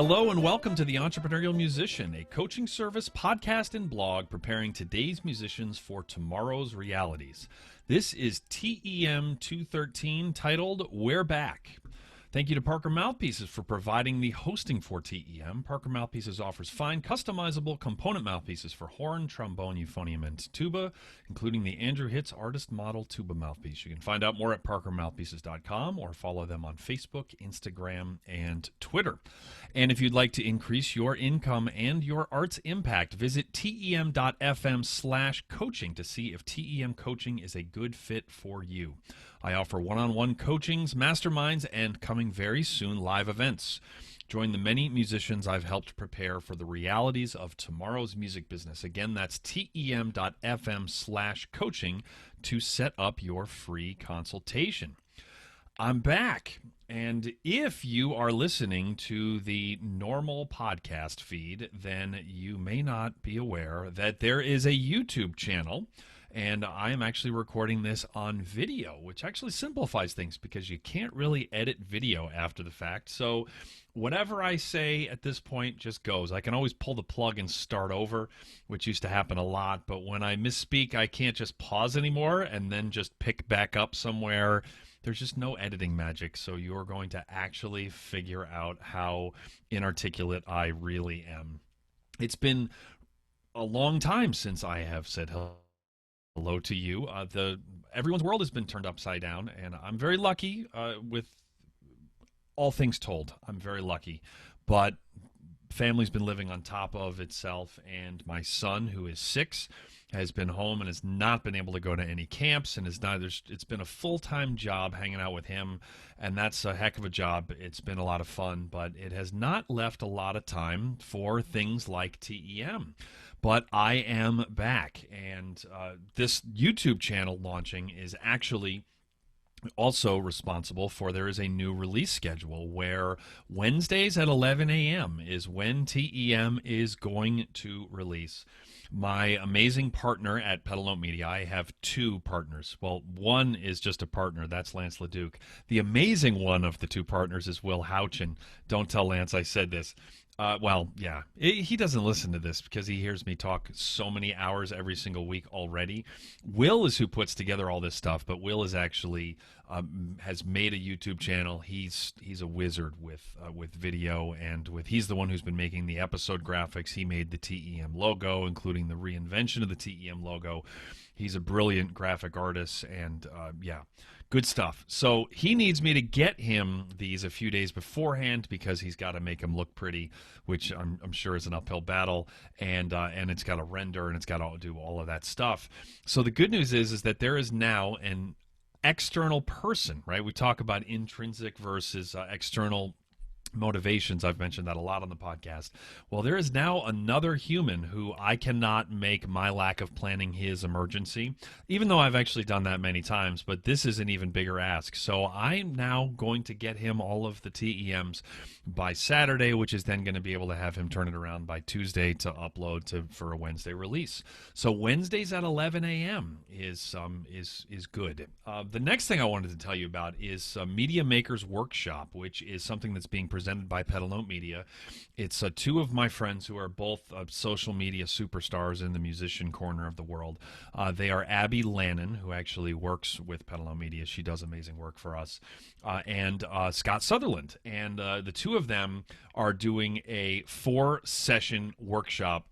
Hello and welcome to The Entrepreneurial Musician, a coaching service, podcast, and blog preparing today's musicians for tomorrow's realities. This is TEM213 titled We're Back. Thank you to Parker Mouthpieces for providing the hosting for TEM. Parker Mouthpieces offers fine, customizable component mouthpieces for horn, trombone, euphonium, and tuba, including the Andrew Hitz Artist Model Tuba Mouthpiece. You can find out more at parkermouthpieces.com or follow them on Facebook, Instagram, and Twitter. And if you'd like to increase your income and your art's impact, visit tem.fm/coaching to see if TEM coaching is a good fit for you. I offer one-on-one coachings, masterminds, and coming very soon live events. Join the many musicians I've helped prepare for the realities of tomorrow's music business. Again, that's tem.fm/coaching to set up your free consultation. I'm back. And if you are listening to the normal podcast feed, then you may not be aware that there is a YouTube channel. And I am actually recording this on video, which actually simplifies things because you can't really edit video after the fact. So whatever I say at this point just goes. I can always pull the plug and start over, which used to happen a lot. But when I misspeak, I can't just pause anymore and then just pick back up somewhere. There's just no editing magic. So you're going to actually figure out how inarticulate I really am. It's been a long time since I have said hello to you. Everyone's world has been turned upside down, and I'm very lucky with all things told. I'm very lucky, but family's been living on top of itself, and my son, who is 6, has been home and has not been able to go to any camps, and it's been a full-time job hanging out with him, and that's a heck of a job. It's been a lot of fun, but it has not left a lot of time for things like TEM. But I am back, and this YouTube channel launching is actually also responsible for there is a new release schedule where Wednesdays at 11 a.m. is when TEM is going to release. My amazing partner at Pedal Note Media, I have 2 partners. Well, one is just a partner. That's Lance LeDuc. The amazing one of the 2 partners is Will Houchin. Don't tell Lance I said this. He doesn't listen to this because he hears me talk so many hours every single week already. Will is who puts together all this stuff, but Will is actually has made a YouTube channel. He's a wizard with video, and he's the one who's been making the episode graphics. He made the TEM logo, including the reinvention of the TEM logo. He's a brilliant graphic artist, and good stuff. So he needs me to get him these a few days beforehand because he's got to make them look pretty, which I'm sure is an uphill battle, and it's got to render and it's got to do all of that stuff. So the good news is that there is now an external person, right? We talk about intrinsic versus external motivations. I've mentioned that a lot on the podcast. Well, there is now another human who I cannot make my lack of planning his emergency, even though I've actually done that many times, but this is an even bigger ask. So I'm now going to get him all of the TEMs by Saturday, which is then going to be able to have him turn it around by Tuesday to upload for a Wednesday release. So Wednesdays at 11 a.m. is good. The next thing I wanted to tell you about is Media Makers Workshop, which is something that's being presented by Pedal Note Media. It's 2 of my friends who are both social media superstars in the musician corner of the world. They are Abby Lannon, who actually works with Pedal Note Media. She does amazing work for us, and Scott Sutherland. And the 2 of them are doing a 4-session workshop,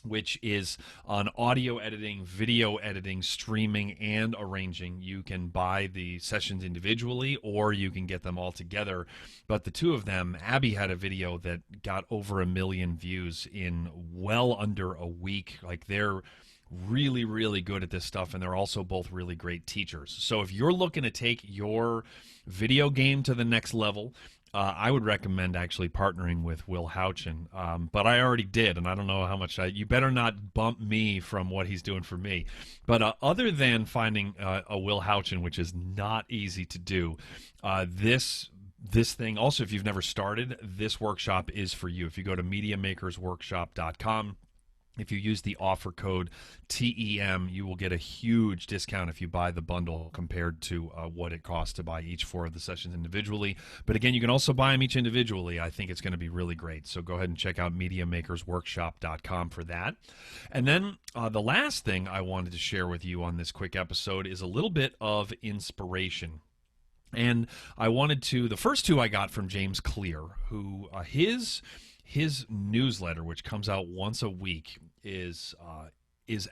which is on audio editing, video editing, streaming, and arranging. You can buy the sessions individually or you can get them all together. But the 2 of them, Abby had a video that got over 1 million views in well under a week. Like, they're really, really good at this stuff, and they're also both really great teachers. So if you're looking to take your video game to the next level, I would recommend actually partnering with Will Houchin, but I already did, and I don't know how much you better not bump me from what he's doing for me. But other than finding a Will Houchin, which is not easy to do, this thing, also, if you've never started, this workshop is for you. If you go to MediaMakersWorkshop.com, If you use the offer code TEM, you will get a huge discount if you buy the bundle compared to what it costs to buy each 4 of the sessions individually. But again, you can also buy them each individually. I think it's going to be really great. So go ahead and check out MediaMakersWorkshop.com for that. And then the last thing I wanted to share with you on this quick episode is a little bit of inspiration. And I wanted to, the first 2 I got from James Clear, who his newsletter, which comes out once a week, is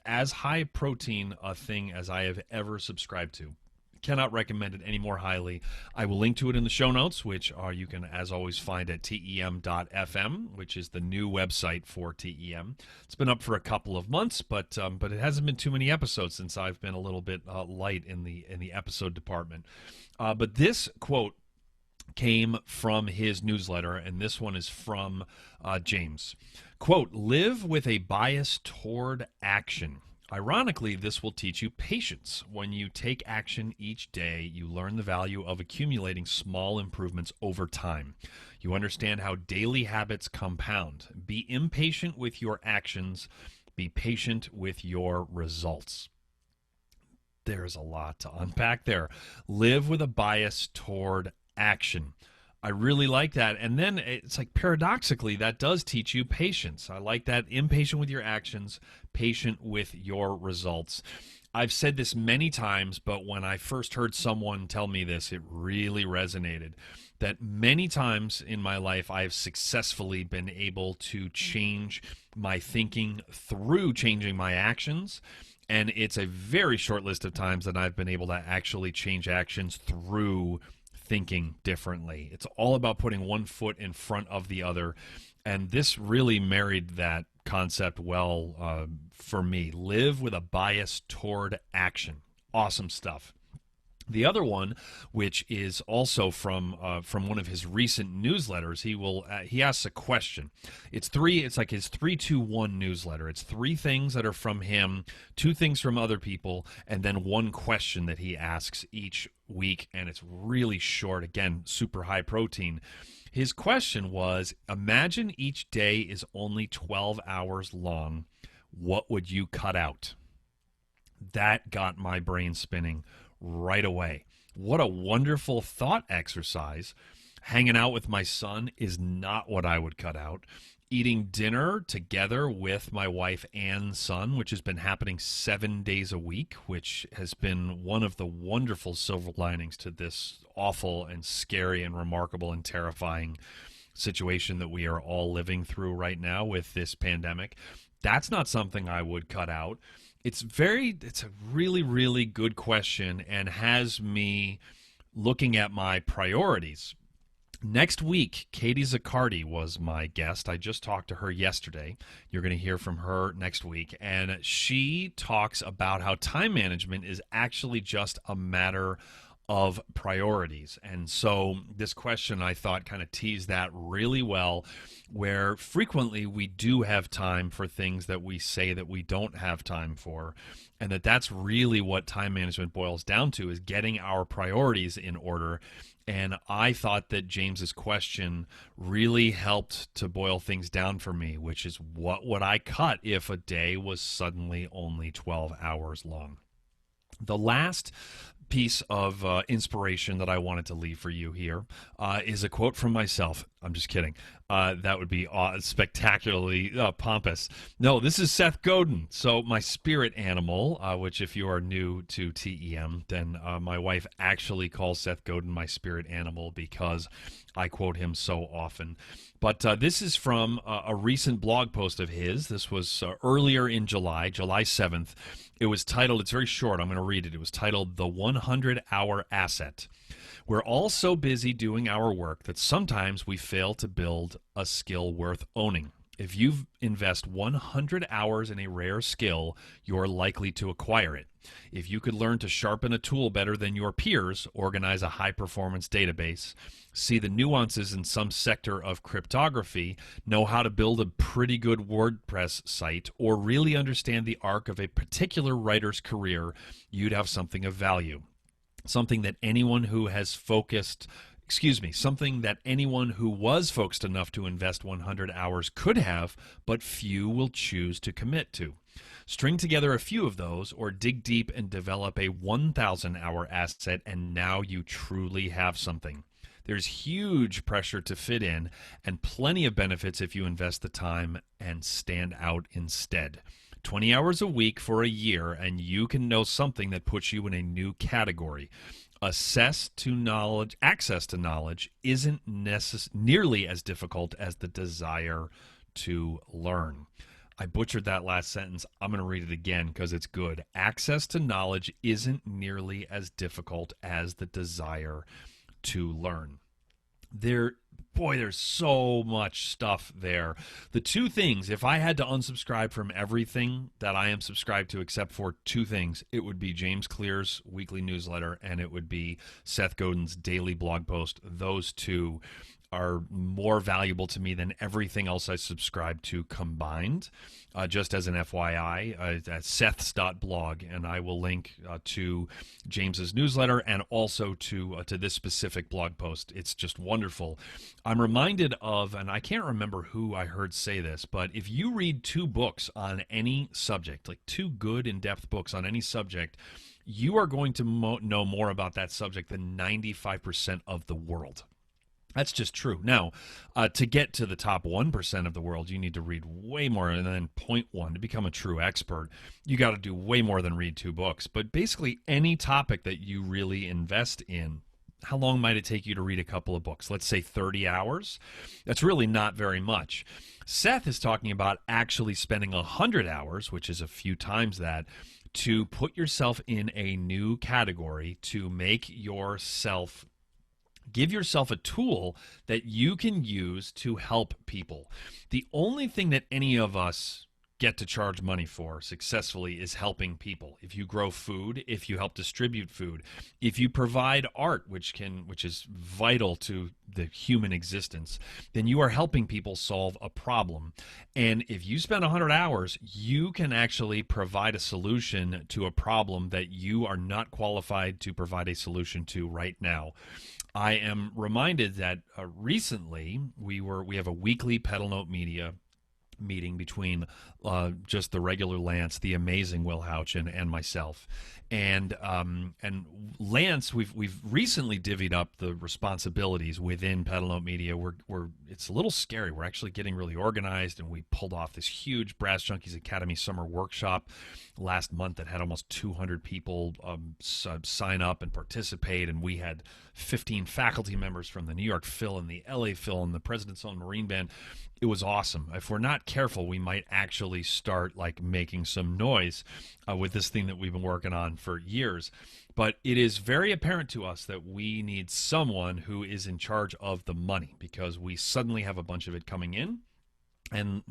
as high protein a thing as I have ever subscribed to. Cannot recommend it any more highly. I will link to it in the show notes, which you can, as always, find at tem.fm, which is the new website for TEM. It's been up for a couple of months, but it hasn't been too many episodes since I've been a little bit light in the episode department. But this quote came from his newsletter, and this one is from James. Quote, "Live with a bias toward action. Ironically, this will teach you patience. When you take action each day, you learn the value of accumulating small improvements over time. You understand how daily habits compound. Be impatient with your actions. Be patient with your results." There's a lot to unpack there. Live with a bias toward action. I really like that. And then it's like paradoxically, that does teach you patience. I like that. Impatient with your actions, patient with your results. I've said this many times, but when I first heard someone tell me this, it really resonated. That many times in my life, I've successfully been able to change my thinking through changing my actions. And it's a very short list of times that I've been able to actually change actions through thinking differently. It's all about putting one foot in front of the other. And this really married that concept well for me. Live with a bias toward action. Awesome stuff. The other one, which is also from one of his recent newsletters, he asks a question. It's like his 3-2-1 newsletter. It's 3 things that are from him, 2 things from other people, and then 1 question that he asks each week, and it's really short. Again, super high protein. His question was, imagine each day is only 12 hours long. What would you cut out? That got my brain spinning right away. What a wonderful thought exercise. Hanging out with my son is not what I would cut out. Eating dinner together with my wife and son, which has been happening 7 days a week, which has been one of the wonderful silver linings to this awful and scary and remarkable and terrifying situation that we are all living through right now with this pandemic. That's not something I would cut out. It's a really, really good question and has me looking at my priorities. Next week, Katie Zaccardi was my guest. I just talked to her yesterday. You're going to hear from her next week. And she talks about how time management is actually just a matter of priorities. And so this question, I thought, kind of teased that really well, where frequently we do have time for things that we say that we don't have time for, and that's really what time management boils down to, is getting our priorities in order. And I thought that James's question really helped to boil things down for me, which is, what would I cut if a day was suddenly only 12 hours long? The last piece of inspiration that I wanted to leave for you here is a quote from myself. I'm just kidding. That would be spectacularly pompous. No, this is Seth Godin. So my spirit animal, which if you are new to TEM, then my wife actually calls Seth Godin my spirit animal because I quote him so often. But this is from a recent blog post of his. This was earlier in July 7th. It was titled, it's very short, I'm going to read it. It was titled, "The 100-Hour Asset." We're all so busy doing our work that sometimes we fail to build a skill worth owning. If you invest 100 hours in a rare skill, you're likely to acquire it. If you could learn to sharpen a tool better than your peers, organize a high-performance database, see the nuances in some sector of cryptography, know how to build a pretty good WordPress site, or really understand the arc of a particular writer's career, you'd have something of value. Something that anyone who has focused excuse me, something that anyone who was focused enough to invest 100 hours could have, but few will choose to commit to. String together a few of those or dig deep and develop a 1,000-hour asset, and now you truly have something. There's huge pressure to fit in and plenty of benefits if you invest the time and stand out instead. 20 hours a week for a year, and you can know something that puts you in a new category. Access to knowledge isn't nearly as difficult as the desire to learn. I butchered that last sentence. I'm going to read it again because it's good. Access to knowledge isn't nearly as difficult as the desire to learn. There's so much stuff there. The two things, if I had to unsubscribe from everything that I am subscribed to except for two things, it would be James Clear's weekly newsletter and it would be Seth Godin's daily blog post. Those two are more valuable to me than everything else I subscribe to combined. Just as an FYI, at seths.blog, and I will link to James's newsletter and also to this specific blog post. It's just wonderful. I'm reminded of, and I can't remember who I heard say this, but if you read two books on any subject, like two good in-depth books on any subject, you are going to know more about that subject than 95% of the world. That's just true. Now, to get to the top 1% of the world, you need to read way more than 0.1 to become a true expert. You got to do way more than read two books. But basically, any topic that you really invest in, how long might it take you to read a couple of books? Let's say 30 hours. That's really not very much. Seth is talking about actually spending 100 hours, which is a few times that, to put yourself in a new category, to make yourself give yourself a tool that you can use to help people. The only thing that any of us get to charge money for successfully is helping people. If you grow food, if you help distribute food, if you provide art, which is vital to the human existence, then you are helping people solve a problem. And if you spend 100 hours, you can actually provide a solution to a problem that you are not qualified to provide a solution to right now. I am reminded that recently we have a weekly Pedal Note Media meeting between just the regular Lance, the amazing Will Houchin, and myself. And Lance, we've recently divvied up the responsibilities within Pedal Note Media. It's a little scary. We're actually getting really organized, and we pulled off this huge Brass Junkies Academy summer workshop last month that had almost 200 people sign up and participate, and we had 15 faculty members from the New York Phil and the LA Phil and the President's Own Marine Band. It was awesome. If we're not careful, we might actually start making some noise with this thing that we've been working on for years. But it is very apparent to us that we need someone who is in charge of the money, because we suddenly have a bunch of it coming in, and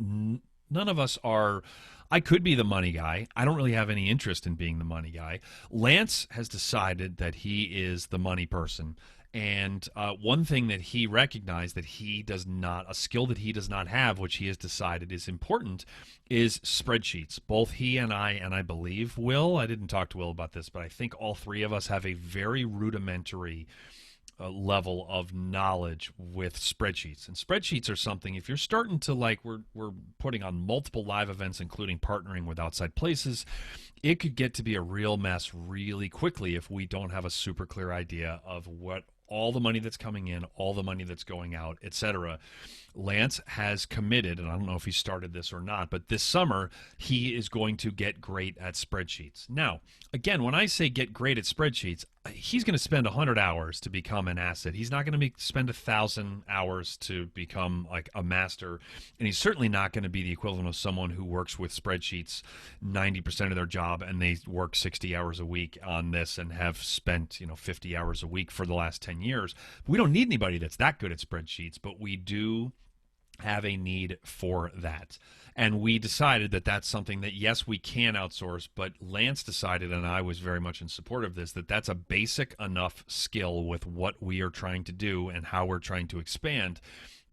none of us are. I could be the money guy. I don't really have any interest in being the money guy. Lance has decided that he is the money person. And one thing that he recognized that a skill that he does not have, which he has decided is important, is spreadsheets. Both he and I believe Will, I didn't talk to Will about this, but I think all three of us have a very rudimentary level of knowledge with spreadsheets. And spreadsheets are something, if you're starting to we're putting on multiple live events, including partnering with outside places, it could get to be a real mess really quickly if we don't have a super clear idea of what all the money that's coming in, all the money that's going out, etc. Lance has committed, and I don't know if he started this or not, but this summer he is going to get great at spreadsheets. Now, again, when I say get great at spreadsheets, he's going to spend 100 hours to become an asset. He's not going to spend 1,000 hours to become a master, and he's certainly not going to be the equivalent of someone who works with spreadsheets 90% of their job, and they work 60 hours a week on this and have spent 50 hours a week for the last 10 years. We don't need anybody that's that good at spreadsheets, but we do have a need for that. And we decided that that's something that, yes, we can outsource, but Lance decided, and I was very much in support of this, that that's a basic enough skill with what we are trying to do and how we're trying to expand,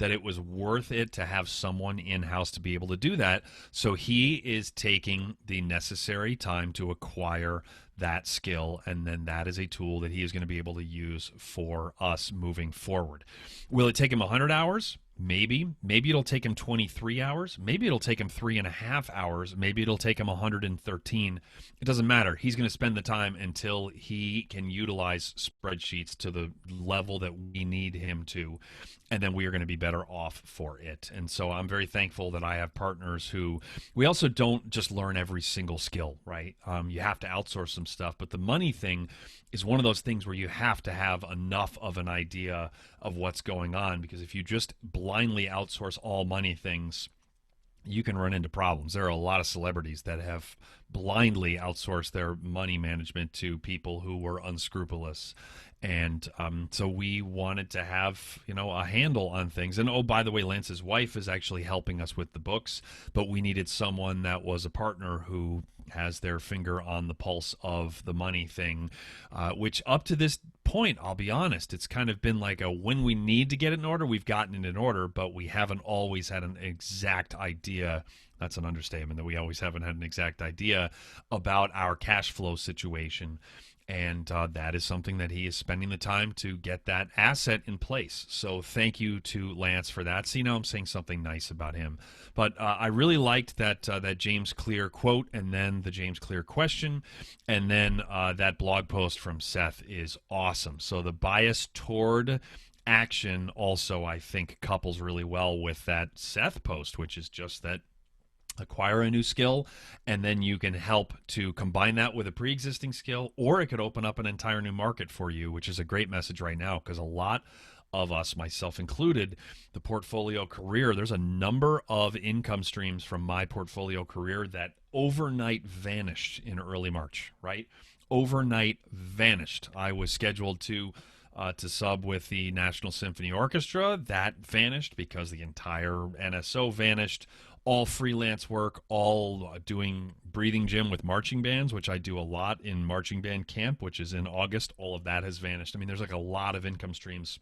that it was worth it to have someone in-house to be able to do that. So he is taking the necessary time to acquire that skill, and then that is a tool that he is going to be able to use for us moving forward. Will it take him 100 hours? Maybe. Maybe it'll take him 23 hours. Maybe it'll take him 3.5 hours. Maybe it'll take him 113. It doesn't matter. He's going to spend the time until he can utilize spreadsheets to the level that we need him to, and then we are going to be better off for it. And so I'm very thankful that I have partners who, we also don't just learn every single skill, right? You have to outsource some stuff, but the money thing is one of those things where you have to have enough of an idea of what's going on, because if you just blindly outsource all money things, you can run into problems. There are a lot of celebrities that have blindly outsourced their money management to people who were unscrupulous. And so we wanted to have, a handle on things. And oh, by the way, Lance's wife is actually helping us with the books, but we needed someone that was a partner who has their finger on the pulse of the money thing, which up to this point, I'll be honest, it's kind of been like when we need to get it in order, we've gotten it in order, but we haven't always had an exact idea. That's an understatement, that we always haven't had an exact idea about our cash flow situation. And that is something that he is spending the time to get that asset in place. So thank you to Lance for that. See, now I'm saying something nice about him. But I really liked that James Clear quote, and then the James Clear question, and then that blog post from Seth is awesome. So the bias toward action also, I think, couples really well with that Seth post, which is just that acquire a new skill, and then you can help to combine that with a pre-existing skill, or it could open up an entire new market for you, which is a great message right now, because a lot of us, myself included, the portfolio career, there's a number of income streams from my portfolio career that overnight vanished in early March, right? Overnight vanished. I was scheduled to sub with the National Symphony Orchestra. That vanished because the entire NSO vanished. All freelance work, all doing breathing gym with marching bands, which I do a lot in marching band camp, which is in August. All of that has vanished. I mean, there's like a lot of income streams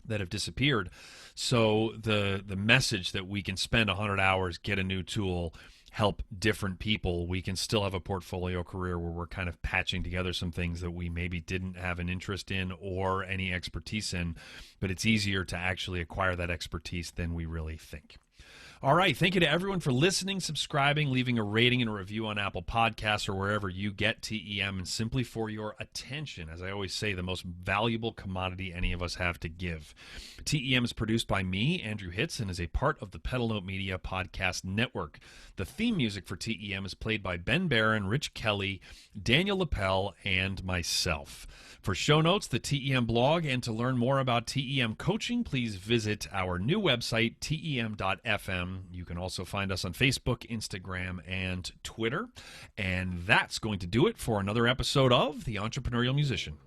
that have disappeared. So the message that we can spend 100 hours, get a new tool, help different people, we can still have a portfolio career where we're kind of patching together some things that we maybe didn't have an interest in or any expertise in, but it's easier to actually acquire that expertise than we really think. All right. Thank you to everyone for listening, subscribing, leaving a rating and a review on Apple Podcasts or wherever you get TEM, and simply for your attention. As I always say, the most valuable commodity any of us have to give. TEM is produced by me, Andrew Hitz, and is a part of the Pedal Note Media Podcast Network. The theme music for TEM is played by Ben Barron, Rich Kelly, Daniel Lapel, and myself. For show notes, the TEM blog, and to learn more about TEM coaching, please visit our new website, tem.fm. You can also find us on Facebook, Instagram, and Twitter. And that's going to do it for another episode of The Entrepreneurial Musician.